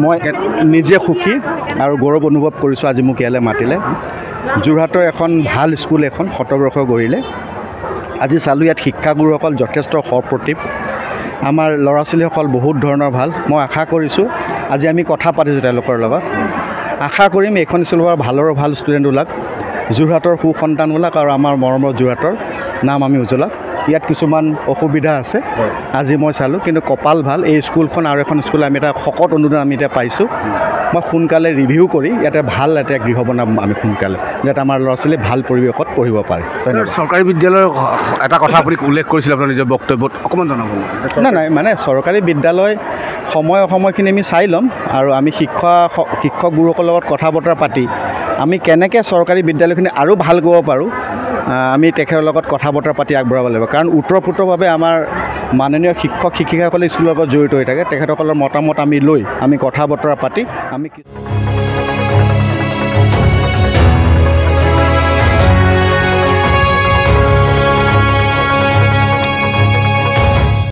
মই নিজে সুখী আৰু গৌৰৱ অনুভৱ কৰিছোঁ আজি মোক ইয়ালৈ মাতিলে। যোৰহাটৰ এখন ভাল স্কুল এখন শতবৰ্ষ গঢ়িলে। আজি চালোঁ ইয়াত শিক্ষাগুৰুসকল যথেষ্ট সপ্ৰতিভ, আমাৰ ল'ৰা ছোৱালীসকল বহুত ধৰণৰ ভাল। মই আশা কৰিছোঁ আজি আমি কথা পাতিছোঁ তেওঁলোকৰ লগত, আশা কৰিম এইখন স্কুলৰ পৰা ভালৰ ভাল ষ্টুডেণ্ট ওলাক, যোৰহাটৰ সুসন্তান ওলাক আৰু আমাৰ মৰমৰ যোৰহাটৰ নাম আমি উজ্বলাক। ইয়াত কিছুমান অসুবিধা আছে আজি মই চালোঁ, কিন্তু কপাল ভাল এই স্কুলখন আৰু এখন স্কুল আমি এটা শকত অনুদান আমি এতিয়া পাইছোঁ। মই সোনকালে ৰিভিউ কৰি ইয়াতে ভাল এটা গৃহ বনাম আমি সোনকালে, যাতে আমাৰ ল'ৰা ছোৱালী ভাল পৰিৱেশত পঢ়িব পাৰে। চৰকাৰী বিদ্যালয়ৰ এটা কথা আপুনি উল্লেখ কৰিছিল আপোনাৰ নিজৰ বক্তব্যত, অকণমান জনাব। নাই মানে চৰকাৰী বিদ্যালয় সময়খিনি আমি চাই ল'ম আৰু আমি শিক্ষক গুৰুসকলৰ লগত কথা বতৰা পাতি আমি কেনেকৈ চৰকাৰী বিদ্যালয়খিনি আৰু ভাল কৰিব পাৰোঁ আমি তেখেতৰ লগত কথা বতৰা পাতি আগবঢ়াব লাগিব। কাৰণ ওতঃপ্ৰোতভাৱে আমাৰ মাননীয় শিক্ষক শিক্ষিকাসকলে স্কুলৰ লগত জড়িত হৈ থাকে, তেখেতসকলৰ মতামত আমি লৈ আমি কথা বতৰা পাতি আমি